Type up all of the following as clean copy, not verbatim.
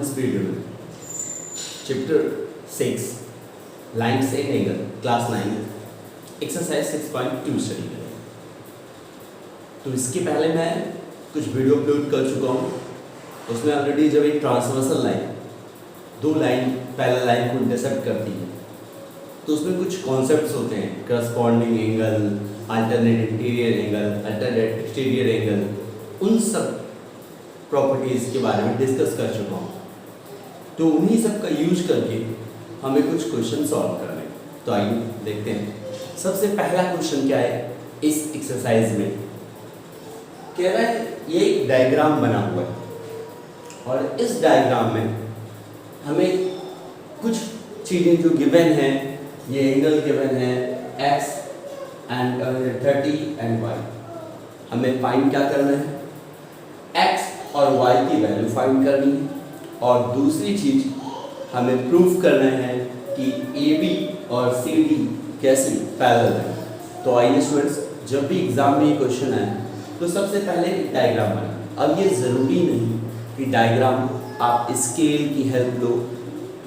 इस वीडियो में chapter 6 lines and angle class 9 exercise 6.2 study करें। तो इसके पहले मैं कुछ वीडियो अपलोड कर चुका हूँ। उसमें ऑलरेडी जब एक ट्रांसवर्सल लाइन दो लाइन पैरेलल लाइन को इंटरसेप्ट करती है तो उसमें कुछ कॉन्सेप्ट्स होते हैं, corresponding angle, alternate interior angle, alternate exterior angle, उन सब प्रॉपर्टीज़ के बारे में डिस्कस कर चुका हूँ। तो उन्हीं सब का यूज करके हमें कुछ क्वेश्चन सॉल्व करने। तो आइए देखते हैं। सबसे पहला क्वेश्चन क्या है इस एक्सरसाइज में, कह रहा है ये एक डायग्राम बना हुआ है और इस डायग्राम में हमें कुछ चीज़ें जो गिवन हैं, ये एंगल गिवन है x एंड 30 एंड y, हमें फाइंड क्या करना है, x और y की वैल्यू फाइंड करनी है। और दूसरी चीज हमें प्रूफ करना है कि AB और CD कैसे पैरेलल है। तो आइए स्टूडेंट्स, जब भी एग्जाम में ये क्वेश्चन आए तो सबसे पहले डायग्राम बनाए। अब ये ज़रूरी नहीं कि डायग्राम आप स्केल की हेल्प लो,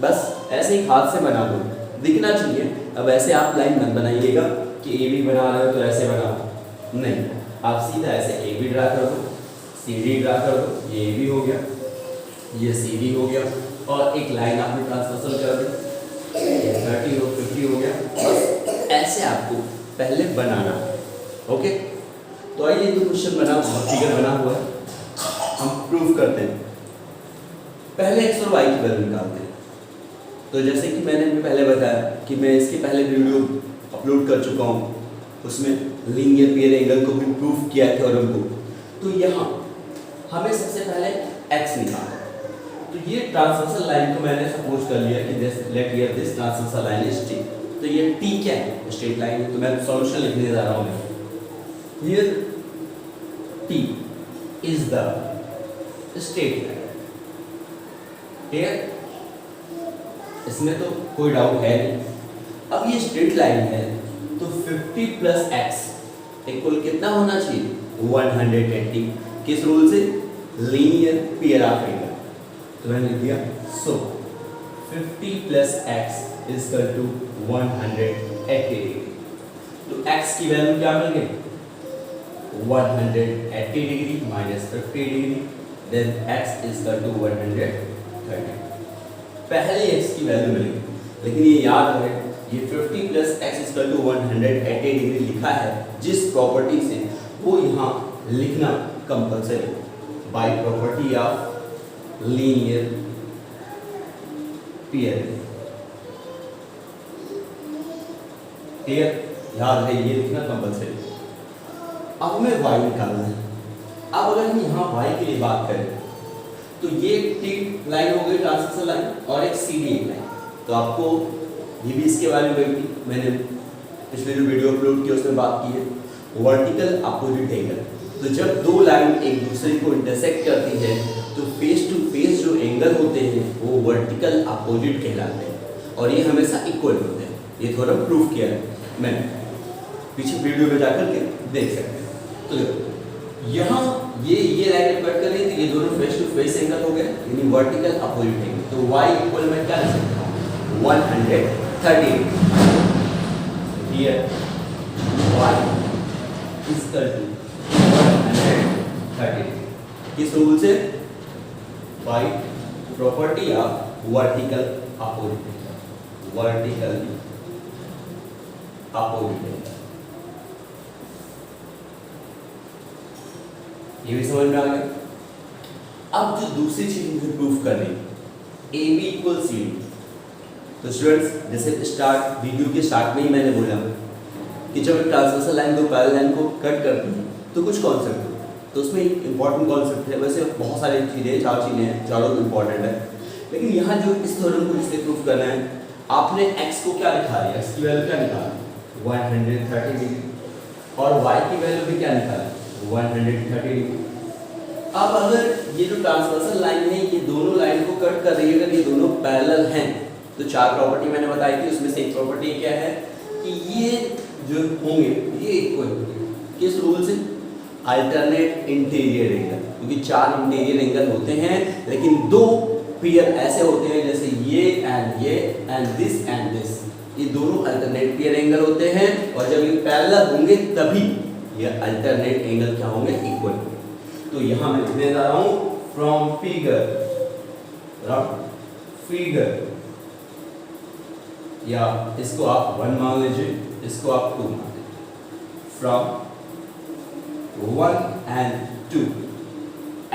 बस ऐसे ही हाथ से बना लो, दिखना चाहिए। अब ऐसे आप लाइन मत बनाइएगा कि AB बना रहे हो तो ऐसे बनाओ, नहीं, आप सीधा ऐसे AB ड्रा कर दो, CD ड्रा कर दो, ये AB हो गया, ये CD हो गया और एक लाइन आपने ट्रांसवर्सल कर दी, ये 30 और 50 हो गया। बस ऐसे आपको पहले बनाना है। ओके, तो आइए जो क्वेश्चन बना हुआ, फिगर बना हुआ है, हम प्रूफ करते हैं। पहले x और y की वैल्यू निकालते हैं। तो जैसे कि मैंने पहले बताया कि मैं इसके पहले वीडियो अपलोड कर चुका हूँ, उसमें लीनियर पेयर एंगल को भी प्रूफ किया है थ्योरम को। तो यहाँ हमें सबसे पहले x निकालना। तो ये ट्रांसवर्सल लाइन को मैंने सपोज कर लिया कि let here this transversal line is T। तो ये T क्या है, स्ट्रेट लाइन है। तो मैं सॉल्यूशन लिखने जा रहा हूँ। Here T is the straight line. Clear, इसमें तो कोई डाउट है नहीं। अब ये स्ट्रेट लाइन है तो 50 प्लस x इक्वल कितना होना चाहिए, 180। किस रूल से, लीनियर पेयर ऑफ एंगल। तो मैंने लिख दिया so 50 plus x is equal to 180 degree. तो x की वैल्यू क्या मिल गई, 180 degree minus 50 degree, then x is equal to 130। पहले x की वैल्यू मिलेगी, लेकिन ये याद रहे ये 50 plus x is equal to 180 degree लिखा है जिस प्रॉपर्टी से, वो यहाँ लिखना compulsory by property of linear pair. Clear, याद है ये लिखना कंपल्सरी। अब हमें y निकालना है। अब अगर हम यहाँ y के लिए बात करें तो ये T लाइन हो गई ट्रांसवर्सल लाइन और एक CD लाइन। तो आपको ये भी इसके बारे में भी मैंने पिछले जो वीडियो अपलोड किया उसमें बात की है, वर्टिकल अपोजिट एंगल। तो जब दो लाइन एक दूसरे को इंटरसेक्ट करती है तो फेस टू फेस जो एंगल होते हैं वो वर्टिकल अपोजिट कहलाते हैं और ये हमेशा इक्वल होते हैं। ये थोड़ा प्रूफ किया है मैंने, पीछे वीडियो में जाकर के देख सकते हैं। तो देखो यहाँ ये लाइन कट कर रही थी, ये दोनों फेस टू फेस एंगल हो गए, यानी वर्टिकल अपोजिट एंगल। तो y इक्वल मैं क्या लिख सकता हूँ, 130 here y is equal to 130। किस रूल से, by property of vertical opposite, vertical opposite. ये भी समझ में आ गया। अब जो दूसरी चीज मुझे प्रूफ करनी, AB इक्वल CD। तो स्टूडेंट्स, जैसे स्टार्ट वीडियो के स्टार्ट में ही मैंने बोला कि जब एक ट्रांसवर्सल लाइन दो पैरेलल लाइन को कट करती है तो कुछ कॉन्सेप्ट हो, तो उसमें एक इंपॉर्टेंट कॉन्सेप्ट है। वैसे बहुत सारी चीज़ें, चार चीज़ें हैं, चारों इंपॉर्टेंट है, लेकिन यहाँ जो इस थ्योरम को जिससे प्रूफ करना है, आपने x को क्या निकाला है, x की वैल्यू क्या निकाली, 130 डिग्री, और y की वैल्यू भी क्या निकाली, 130 डिग्री। अब अगर ये जो ट्रांसवर्सल लाइन है ये दोनों लाइन को कट कर रही है, अगर ये दोनों पैरेलल हैं तो चार प्रॉपर्टी मैंने बताई थी, उसमें से एक प्रॉपर्टी क्या है कि ये जो होंगे ये इक्वल, किस रूल से, अल्टरनेट इंटीरियर एंगल, क्योंकि चार इंटीरियर एंगल होते हैं लेकिन दो पेयर ऐसे होते हैं जैसे ये एंड दिस, ये दोनों अल्टरनेट पेयर एंगल होते हैं, और जब ये पैरेलल होंगे तभी ये अल्टरनेट एंगल क्या होंगे, इक्वल होंगे। तो यहाँ मैं लिखने जा रहा हूँ फ्रॉम फिगर, या इसको आप 1 मान लीजिए, इसको आप 2 मान लीजिए, फ्रॉम 1 एंड 2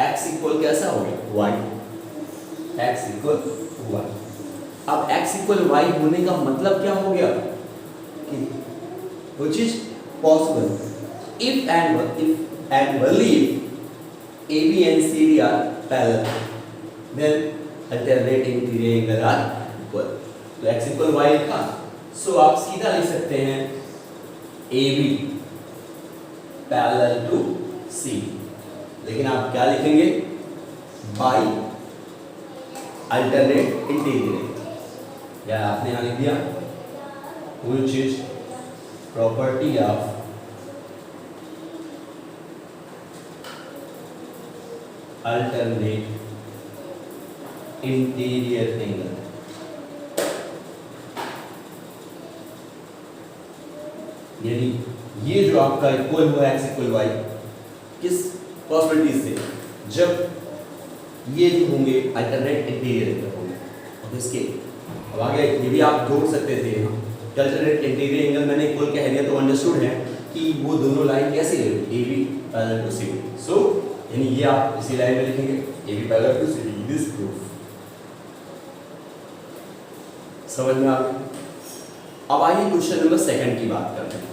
x इक्वल कैसा हो गया, y, x इक्वल y। अब x इक्वल y होने का मतलब क्या हो गया कि which is possible if and only if AB and CD are parallel, then alternate interior angle are equal। तो x इक्वल y लिखा, सो आप सीधा लिख सकते हैं AB पैरेलल टू CD, लेकिन आप क्या लिखेंगे, बाई अल्टरनेट इंटीरियर, या आपने यहाँ लिख दिया which is property of alternate interior angle। यानी ये जो आपका इक्वल हुआ x इक्वल y किस पॉसिबिलिटी से, जब ये जो होंगे अल्टरनेट इंटीरियर एंगल होंगे। अब इसके अब आगे ये भी आप जोड़ सकते थे, अल्टरनेट इंटीरियर एंगल मैंने इक्वल कह दिया तो अंडरस्टूड है कि वो दोनों लाइन कैसे है, AB parallel to CD। So यानी ये आप इसी लाइन में लिखेंगे AB parallel to CD, this proof. समझ में आ गया? अब आइए क्वेश्चन नंबर 2 की बात करते हैं।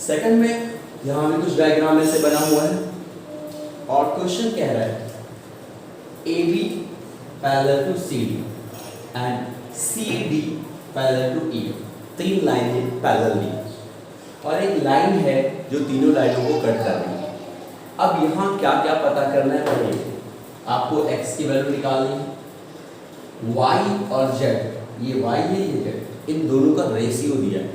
सेकंड में यहाँ हमें कुछ डायग्राम ऐसे बना हुआ है, और क्वेश्चन कह रहा है AB parallel to CD and CD parallel to EF, 3 लाइनें पैरेलल ली, और एक लाइन है जो तीनों लाइनों को कट कर रही है। अब यहाँ क्या क्या पता करना है, पढ़िए। आपको x की वैल्यू निकालनी है, y और z, ये y है ये z, इन दोनों का रेशियो दिया है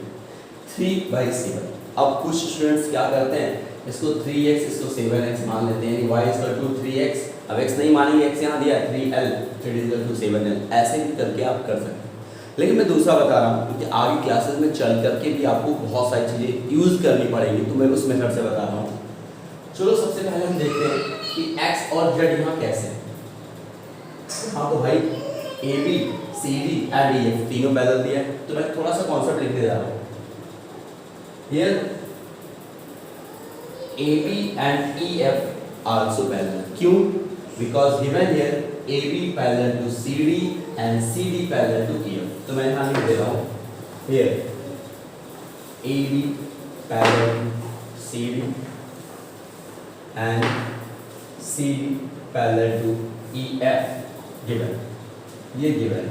3/7। अब कुछ स्टूडेंट्स क्या करते हैं, इसको 3x इसको 7x मान लेते हैं, y is equal to 3x, अब x नहीं मानेंगे, x यहाँ दिया है 3l, z is equal to 7l, ऐसे भी करके आप कर सकते हैं। लेकिन मैं दूसरा बता रहा हूँ क्योंकि आगे क्लासेस में चल करके भी आपको बहुत सारी चीज़ें यूज़ करनी पड़ेंगी, तो मैं उस मेथड से बता रहा हूँ। चलो सबसे पहले हम देखते हैं कि x और z यहाँ कैसे हैं। हाँ तो भाई AB, CD एंड EF तीनों पैरेलल दिया है, तो मैं थोड़ा सा कॉन्सेप्ट लिखने जा रहा हूँ। Here AB and EF also parallel, क्यों? Because given here AB parallel to CD and CD parallel to EF, तो मैं यहाँ लिख दे रहा हूँ here AB parallel to CD and CD parallel to EF given, ये given,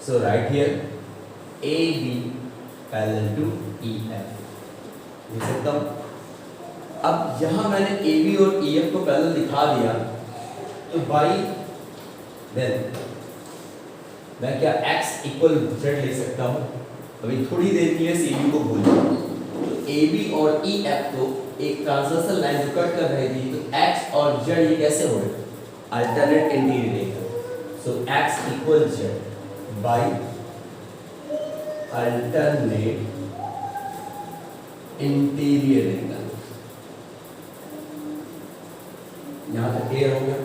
so right here AB parallel to EF लिख सकता हूँ। अब यहाँ मैंने AB और EF को पैरेलल दिखा दिया, तो बाई देन मैं क्या x इक्वल z लिख सकता हूँ। अभी थोड़ी देर के लिए CD को भूल जाओ, तो AB और EF को एक ट्रांसवर्सल लाइन जो कट कर रही थी, तो x और z ये कैसे हो गए, alternate interior angle, so x equal z by alternate interior angle. यहाँ तक क्लियर हो गया।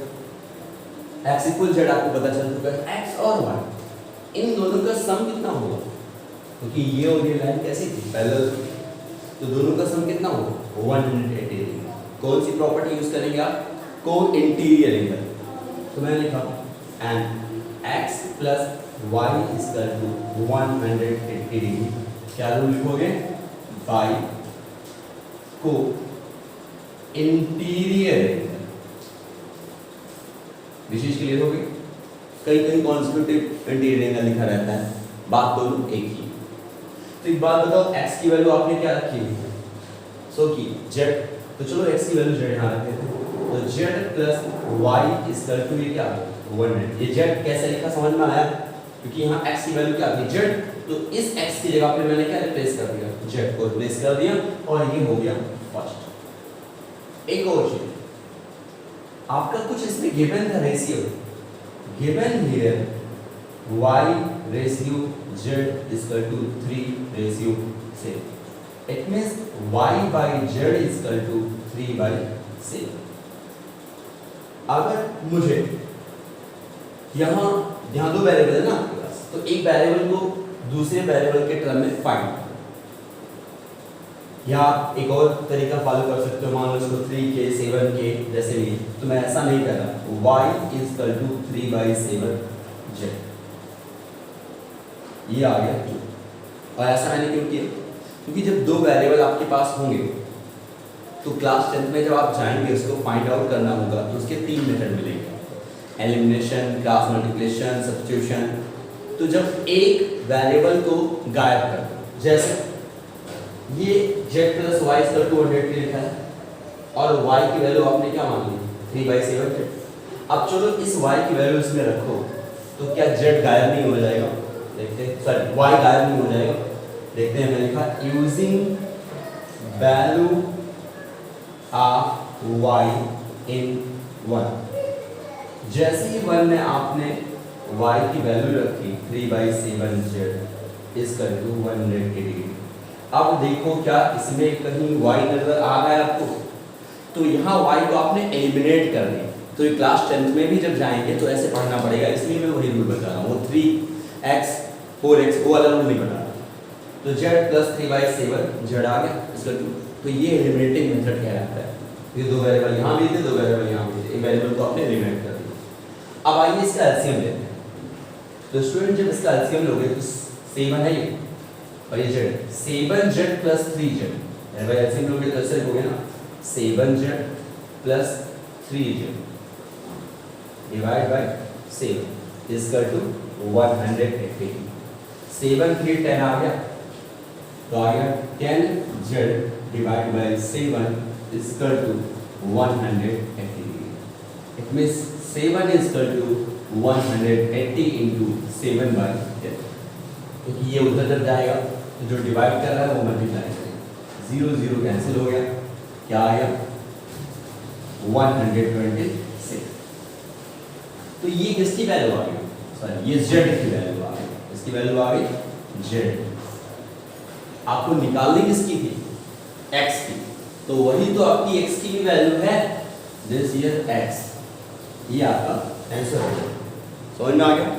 x इक्वल z आपको पता चल चुका है, x और y इन दोनों का सम कितना होगा, क्योंकि ये और ये लाइन कैसी थी, पैरेलल, तो दोनों का सम कितना होगा 180 डिग्री। कौन सी प्रॉपर्टी यूज करेंगे आप, को इंटीरियर एंगल, तो मैं लिखा and x plus y is equal to 180 degree. क्या रूल लिखोगे, बाई को इंटीरियर एंगल। विशेष क्लियर हो गई? कहीं कहीं कॉन्सेक्यूटिव इंटीरियर एंगल लिखा रहता है, बात दोनों एक ही। तो एक बात बताओ, x की वैल्यू आपने क्या रखी है, सो की z, तो चलो x की वैल्यू z यहाँ रखते हैं, तो z plus y is equal to ये क्या 100। ये z कैसे लिखा समझ में आया, क्योंकि यहाँ x की वैल्यू क्या थी z, तो इस x की जगह पे मैंने क्या रिप्लेस कर दिया, z को रिप्लेस कर दिया, और ये हो गया फर्स्ट। एक और चीज, आपका कुछ इसमें गिवन था ratio, given here y ratio z equal to 3 ratio 7. It means y by z equal to 3 by 7. अगर मुझे यहाँ दो वेरिएबल है ना आपके पास, तो एक वेरिएबल को दूसरे वेरिएबल के टर्म में फाइंड, या आप एक और तरीका फॉलो कर सकते हो, मान लो इसको 3k 7k जैसे भी, तो मैं ऐसा नहीं कर रहा, y equal to 3 by 7 z, ये आ गया. और ऐसा मैंने क्यों किया, क्योंकि जब दो वेरिएबल आपके पास होंगे तो क्लास 10th में जब आप जाएंगे उसको फाइंड आउट करना होगा, तो उसके 3 मेथड मिलेंगे, एलिमिनेशन, क्रॉस मल्टीप्लिकेशन, सब्स्टिट्यूशन. तो जब एक वेरिएबल को गायब कर दो, जैसे ये z plus Y equal to 100 लिखा है और y की वैल्यू आपने क्या मान ली 3 by 7. अब चलो इस y की वैल्यू इसमें रखो, तो क्या z गायब नहीं हो जाएगा, देखते हैं, सॉरी y गायब नहीं हो जाएगा, देखते हैं. मैंने लिखा यूजिंग वैल्यू ऑफ y इन 1. जैसे ही 1 में आपने y की वैल्यू रखी 3 by 7 z equal to 180 degree. अब देखो क्या इसमें कहीं y नजर आ रहा है आपको, तो यहाँ y को आपने एलिमिनेट कर दिया. तो ये क्लास 10th में भी जब जाएंगे तो ऐसे पढ़ना पड़ेगा, इसलिए मैं वही रूल बता रहा हूँ, वो 3x 4x वो वाला रूल नहीं बता रहा. तो z प्लस 3 by 7 z आ गया इसका 2. तो ये एलिमिनेटिंग मेथड कहलाता है. ये दो वेरिएबल यहाँ भी थे, दो वेरिएबल यहाँ भी थे, एक वेरिएबल को आपने एलिमिनेट कर दिया. अब आइए इसका एलसीएम लेते हैं. तो स्टूडेंट जब इसका एलसीएम लोगे तो 7 है ये और ये z, 7z प्लस 3z, भाई एलसीएम लोगे तो ऐसे हो गया ना, 7z plus 3z divide by 7 equal to 180. 7 3 10 आ गया, तो आ गया 10z divide by 7 equal to 180. It means 7 equal to 180 into 7 by 10. क्योंकि ये उधर जब जाएगा तो जो डिवाइड कर रहा है वो मल्टीप्लाई करेगा, 0 0 कैंसिल हो गया, क्या आ गया 126. तो ये किसकी वैल्यू आ गई, सॉरी ये z की वैल्यू आ गई, इसकी वैल्यू आ गई z. आपको निकालनी किसकी थी, x की, तो वही तो आपकी x की भी वैल्यू है, दिस हियर x. ये आपका आंसर हो गया. समझ में आ गया.